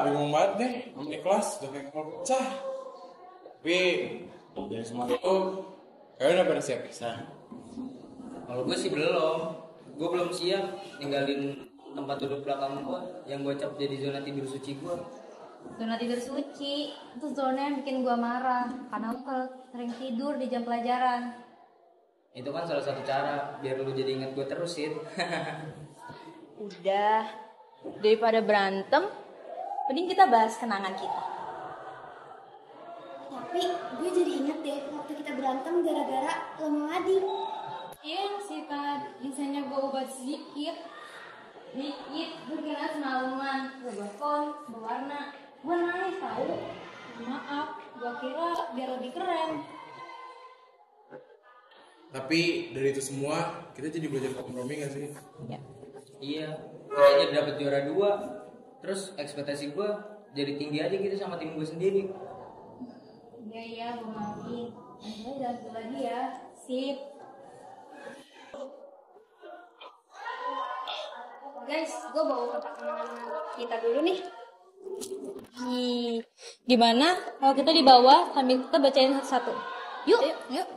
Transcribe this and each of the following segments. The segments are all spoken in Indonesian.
bingung banget deh, di kelas udah kayak kapal pecah. Tapi dari semua itu, kalian udah pada siap pisah. Kalau gue sih belum. Gue belum siap ninggalin tempat duduk belakang gue yang gue cap jadi zona tidur suci gue. Zona tidur suci itu zona yang bikin gua marah karena aku sering tidur di jam pelajaran. Itu kan salah satu cara biar lu jadi inget gue terus sih. Udah, daripada berantem, mending kita bahas kenangan kita. Tapi gue jadi inget deh waktu kita berantem gara-gara lo mau ngading. Iya yang sih kan misalnya gua ubah sedikit dikit berkena semalaman telepon berwarna gua nangis tau. Maaf, gua kira biar lebih keren. Tapi dari itu semua, kita jadi belajar kompromi gak sih? Ya. Iya, kayaknya dapet juara 2. Terus ekspektasi gue jadi tinggi aja gitu sama tim gue sendiri. Iya gua maafin. Akhirnya jangan gitu lagi ya. Sip. Guys, gua bawa kotak kenangan kita dulu nih. Gimana kalau kita di bawah sambil kita bacain satu-satu? Yuk.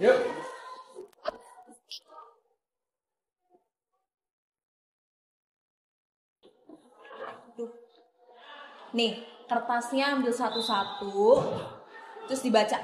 Yuk. Nih, kertasnya ambil satu-satu, terus dibaca.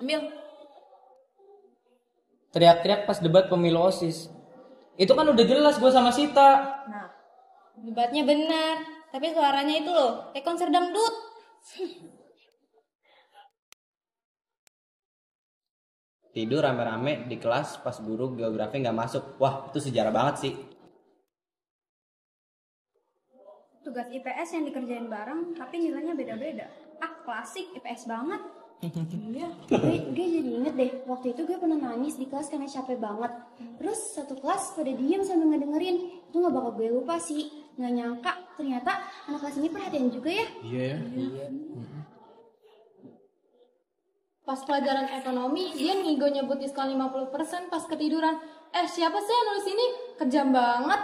Ambil. Teriak-teriak pas debat pemilu OSIS. Itu kan udah jelas gue sama Sita. Nah, debatnya benar, tapi suaranya itu loh, kayak konser dangdut. Tidur rame-rame di kelas pas guru geografi nggak masuk. Wah, itu sejarah banget sih. Tugas IPS yang dikerjain bareng tapi nilainya beda-beda. Ah, klasik IPS banget. Iya, gue jadi inget deh, waktu itu gue pernah nangis di kelas karena capek banget. Terus satu kelas pada diem sambil ngedengerin. Itu gak bakal gue lupa sih. Gak nyangka ternyata anak kelas ini perhatian juga ya. Iya ya. Pas pelajaran ekonomi, dia ngigo nyebut diskon 50% pas ketiduran. Siapa sih yang nulis ini? Kejam banget.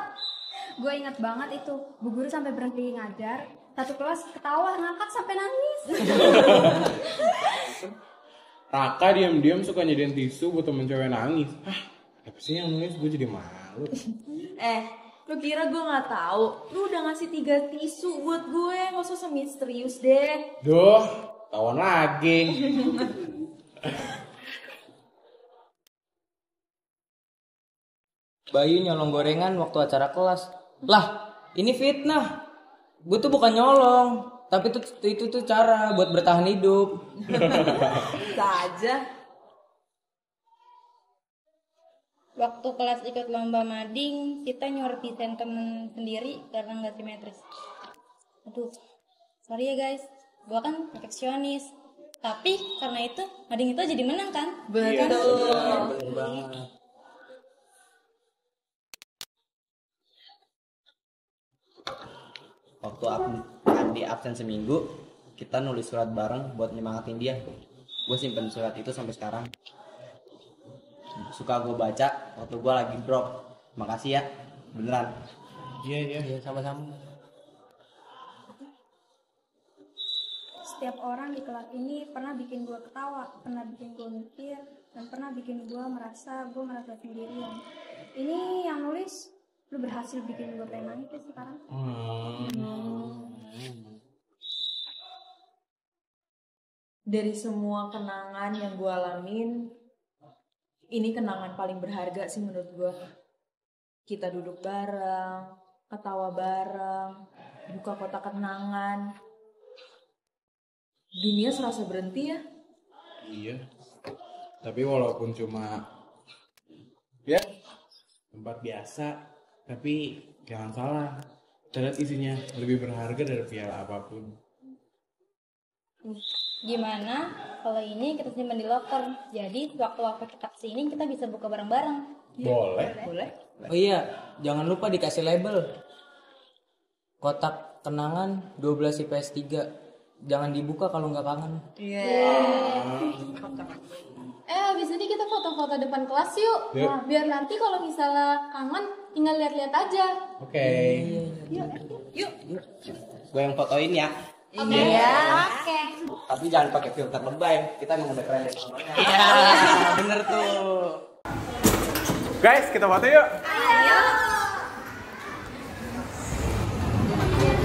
Gue inget banget itu, bu guru sampai berhenti ngajar. Satu kelas ketawa ngakak sampai nangis. Raka diam-diam suka nyediain tisu buat temen cewek nangis. Apa sih yang nulis? Gue jadi malu. Lu kira gue nggak tahu? Lu udah ngasih 3 tisu buat gue, nggak usah misterius deh. Duh, tawan lagi. Bayu nyolong gorengan waktu acara kelas. Lah, ini fitnah. Gue tuh bukan nyolong, tapi itu tuh cara buat bertahan hidup. Bisa aja. Waktu kelas ikut lomba mading, kita nyortisin temen sendiri karena nggak simetris. Aduh, sorry ya guys, gua kan perfeksionis. Tapi karena itu, mading itu jadi menang kan? Iya, bener banget. Waktu Andi absen seminggu, kita nulis surat bareng buat nyemangatin dia. Gue simpen surat itu sampai sekarang. Suka gue baca waktu gue lagi drop. Makasih ya, beneran. Iya, Sama-sama. Setiap orang di kelas ini pernah bikin gue ketawa, pernah bikin gue mikir, dan pernah bikin gue merasa sendirian. Ini yang nulis, lu berhasil bikin gue pengen nangis ya sekarang. Dari semua kenangan yang gue alamin, ini kenangan paling berharga sih menurut gue. Kita duduk bareng, ketawa bareng, buka kotak kenangan. Dunia serasa berhenti ya. Iya. Tapi walaupun cuma ya tempat biasa, tapi jangan salah, ternyata isinya lebih berharga dari piala apapun. Gimana kalau ini kita simpan di loker? Jadi waktu-waktu kita kesini kita bisa buka bareng-bareng. Boleh. Oh iya, jangan lupa dikasih label. Kotak kenangan 12 IPS 3. Jangan dibuka kalau nggak kangen. Habis ini kita foto-foto depan kelas yuk. Yuk. Nah, biar nanti kalau misalnya kangen tinggal lihat-lihat aja. Oke. Yuk. gue yang fotoin ya. Oke. Tapi jangan pakai filter lebay. Kita emang udah keren. Iya, bener tuh. Guys, kita foto yuk.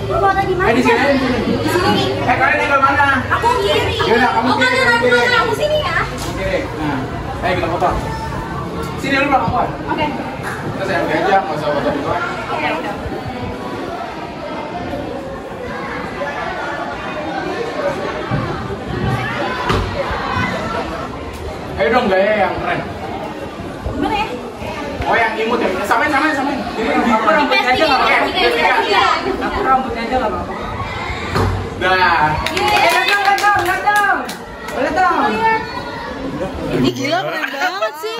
Lu foto di mana? Di sini aja, di sini. Di sini. Kalian tinggal mana? Aku kiri. Yaudah, kamu kiri, kanan, kamu kiri. kamu sini ya. Oke, nah, ayo kita foto. Sini lu belakang gua. Oke. Kita selfie aja, nggak usah foto di luar. Oke, udah. Ayo dong gaya yang keren. Gimana ya? Oh yang imut ya? Samain. Aku rambutnya aja nggak apa-apa. Aku rambutnya aja nggak apa-apa. Nah, Datang. Boleh dong. Ini gila keren banget sih.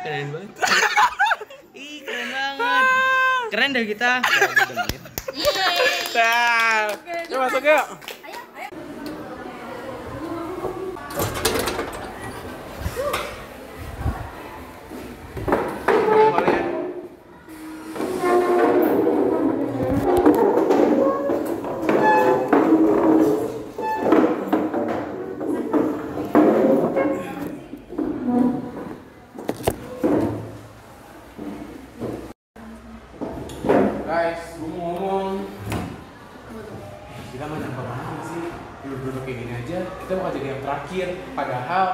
Keren banget. Ih, keren banget. Keren deh kita. nah, yuk masuk yuk. Guys, gue mau ngomong. Kita mah nyangka banget sih. Duduk kayak gini aja, kita bakal jadi yang terakhir. Padahal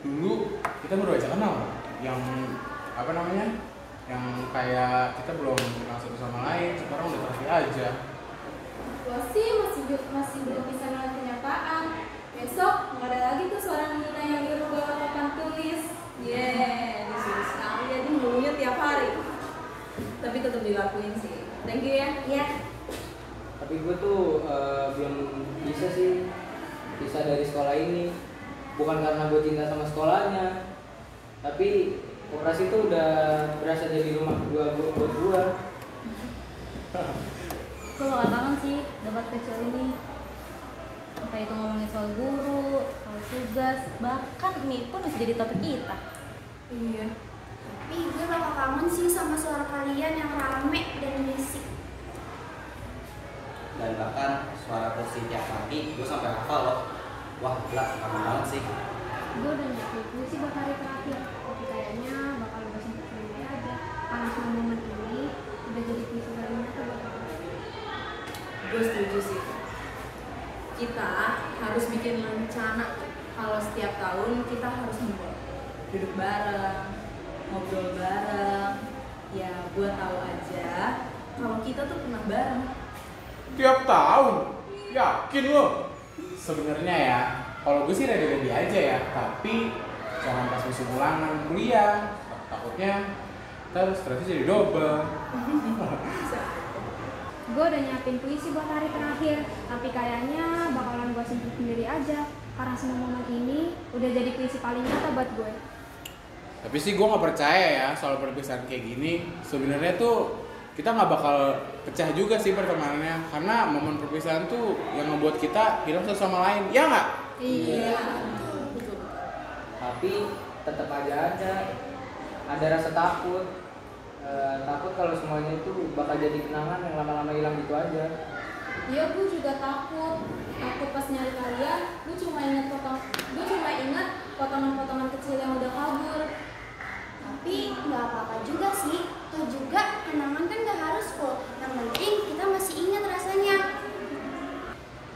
dulu kita baru aja kenal. Yang apa namanya? Yang kayak kita belum kenal satu sama lain. Sekarang udah terakhir aja. Gue sih masih belum bisa ngeliat kenyataan. Besok nggak ada lagi tuh suara Nina yang nyuruh gue papan tulis. Disuruh sekali jadi ngomongnya tiap hari. Tapi tetap dilakuin sih. Thank you ya. Iya. Tapi gue tuh belum bisa sih pisah dari sekolah ini. Bukan karena gue cinta sama sekolahnya, tapi koperasi itu udah berasa jadi rumah kedua gue buat gue. Gue bakal kangen sih dapat kecil ini. Apa itu ngomongin soal guru, soal tugas, bahkan ini pun bisa jadi topik kita. Iya. Tapi gue bakal kangen sih sama suara kalian yang rame dan berisik. Dan bahkan suara kursi tiap pagi gue sampai hafal loh. Wah gila, kangen banget sih. Gue udah nyiapin puisi buat hari terakhir. Tapi kayaknya bakal gue sempet sendiri aja. Karena semua momen ini udah jadi puisi paling nyata buat aku. Gue setuju sih. Kita harus bikin rencana kalau setiap tahun kita harus ngumpul, duduk bareng, ngobrol bareng. Ya buat tahu aja kalau kita tuh pernah bareng. Tiap tahun? Yakin lo? Sebenarnya ya, kalau gue sih ready-ready aja ya. Tapi jangan pas musim ulangan kuliah. Takutnya ntar stresnya jadi double. Gue udah nyiapin puisi buat hari terakhir. Tapi kayaknya bakalan gue simpen sendiri aja. Karena semua momen ini udah jadi puisi paling nyata buat gue. Tapi sih gue nggak percaya ya soal perpisahan kayak gini. Sebenarnya tuh kita nggak bakal pecah juga sih pertemanannya, karena momen perpisahan tuh yang ngebuat kita hilang satu sama lain, ya nggak? Iya. Tapi tetap aja ada rasa takut. Takut kalau semuanya itu bakal jadi kenangan yang lama-lama hilang gitu aja. Iya, gue juga takut pas nyari kalian. Gue cuma ingat potongan-potongan kecil yang udah kabur. Tapi nggak apa-apa juga sih. Toh juga kenangan kan nggak harus full. Yang penting kita masih ingat rasanya.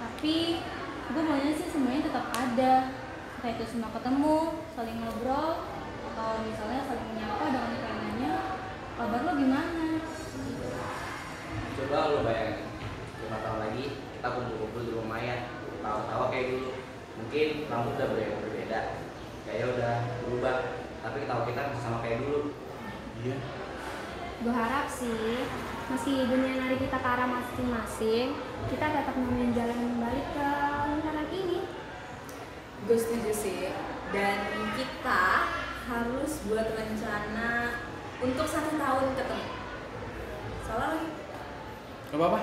Tapi gue maunya sih semuanya tetap ada. Kayak itu semua ketemu, saling ngobrol, atau misalnya saling menyapa dengan kayak nanya, kabar lo gimana? Coba lo bayangin 5 tahun lagi kita kumpul-kumpul di rumah ya, tawa-tawa kayak dulu. Mungkin rambut udah berbeda, kayaknya udah berubah, tapi ketawa kita masih sama kayak dulu. Iya. Gue harap sih, meski dunia narik kita ke arah masing-masing, kita tetap nemuin jalan kembali ke lingkaran ini. Gue setuju sih. Dan kita harus buat rencana untuk 1 tahun ketemu. Soalnya lagi Gak apa-apa.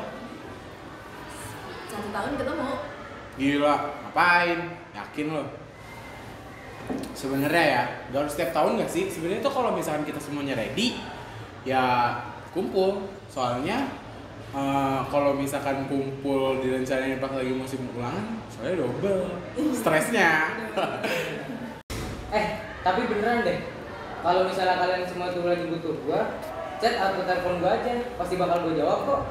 1 tahun ketemu. Gila, ngapain? Yakin lo? Sebenarnya ya, gak harus setiap tahun gak sih? Sebenarnya tuh kalau misalkan kita semuanya ready, ya kumpul. Soalnya kalau misalkan kumpul direncanain pas lagi musim ulangan, soalnya double stresnya. Tapi beneran deh, kalau misalnya kalian semua tuh lagi butuh gua, chat atau telepon gua aja, pasti bakal gua jawab kok.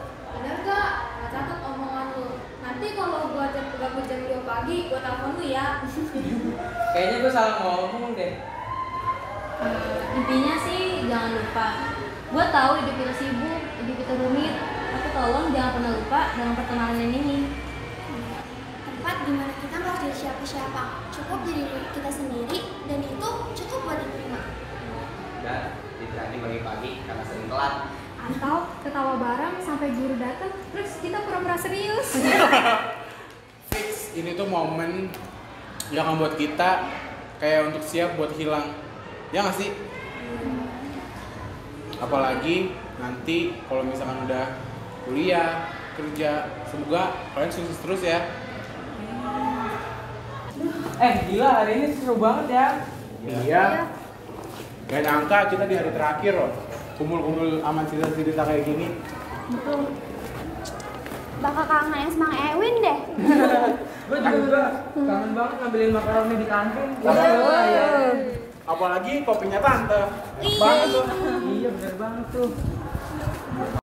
Bener gak? Gak catat omongan lu. Nanti kalau gua jam 2 pagi, gua telepon lu ya. Kayaknya gua salah ngomong deh. Intinya sih jangan lupa. Gua tahu hidup kita sibuk, hidup kita rumit, tapi tolong jangan pernah lupa dalam pertemanan ini. Tempat dimana kita nggak harus jadi siapa-siapa, cukup jadi diri kita sendiri, dan itu cukup buat diterima. Dan ditraktir pagi-pagi karena sering telat. Atau ketawa bareng sampai guru datang, terus kita pura-pura serius. Fix, ini tuh momen yang membuat kita kayak untuk siap buat hilang. Ya nggak sih? Apalagi nanti kalau misalkan udah kuliah, kerja, semoga kalian sukses terus ya. Gila, hari ini seru banget ya. Iya. Gak nyangka kita di hari terakhir loh kumpul-kumpul aman cerita-cerita kayak gini. Betul. Bakal kangen sama Ewin deh. Gue juga kangen banget ngambilin makaroni di kantin. Apalagi kopinya tante. Enak Iya. banget tuh. Iya bener banget tuh.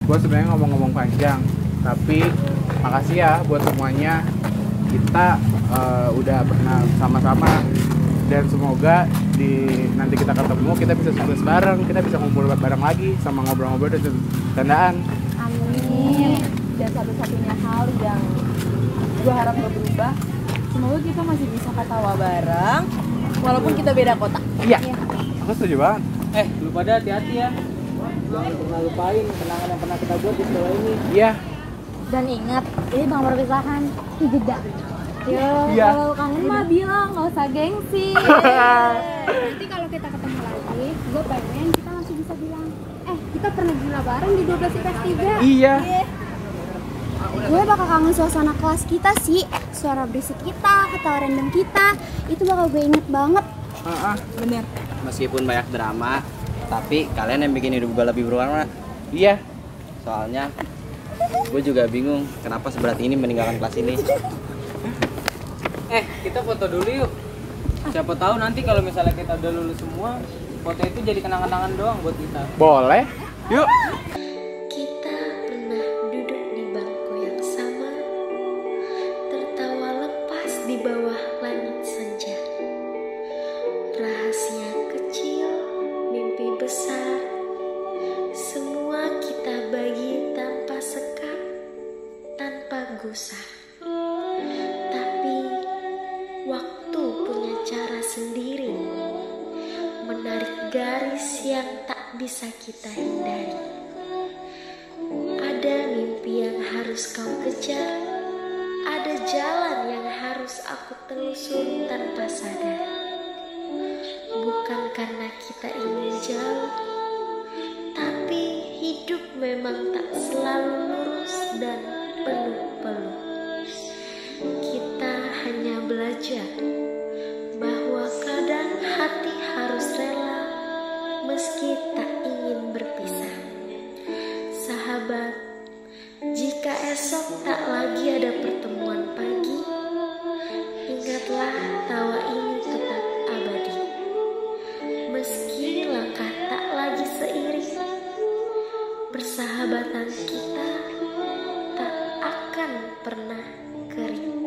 Gue sebenarnya ngomong-ngomong panjang, tapi makasih ya buat semuanya. Kita udah pernah sama-sama, dan semoga nanti kita ketemu, kita bisa sukses bareng, kita bisa ngumpul bareng lagi sama ngobrol-ngobrol dan candaan. Amin. Dan satu-satunya hal yang gue harap gak berubah, semoga kita masih bisa ketawa bareng walaupun kita beda kota. Iya. Aku setuju banget. Lu pada hati-hati ya. Jangan pernah lupain kenangan yang pernah kita buat di sekolah ini. Iya. Dan ingat, ini bang perpisahan, jeda. Yo, Iya. kalau kangen mah bilang, nggak usah gengsi. Nanti kalau kita ketemu lagi, gue pengen kita langsung bisa bilang, kita pernah gila bareng di 12 IPS 3. Iya. Gue bakal kangen suasana kelas kita sih, suara berisik kita, ketawa random kita, itu bakal gue inget banget. Bener. Meskipun banyak drama, tapi kalian yang bikin hidup gue lebih berwarna. Iya. Soalnya gue juga bingung kenapa seberat ini meninggalkan kelas ini. Kita foto dulu yuk. Siapa tahu nanti kalau misalnya kita udah lulus semua, foto itu jadi kenang-kenangan doang buat kita. Boleh. Yuk. Kita pernah duduk di bangku yang sama, tertawa lepas di bawah langit senja. Rahasia kecil, mimpi besar, semua kita bagi tanpa sekat, tanpa gusar. Tapi waktu punya cara sendiri, menarik garis yang tak bisa kita hindari. Ada mimpi yang harus kau kejar, ada jalan yang harus aku telusuri tanpa sadar. Bukan karena kita ingin jauh, tapi hidup memang tak selalu lurus dan penuh-peluh. Kita hanya belajar bahwa kadang hati harus rela meski tak ingin berpisah. Sahabat, jika esok tak lagi ada pertemuan pagi, ingatlah tawa ini tetap abadi. Meski langkah tak lagi seiring, persahabatan kita tak akan pernah kering.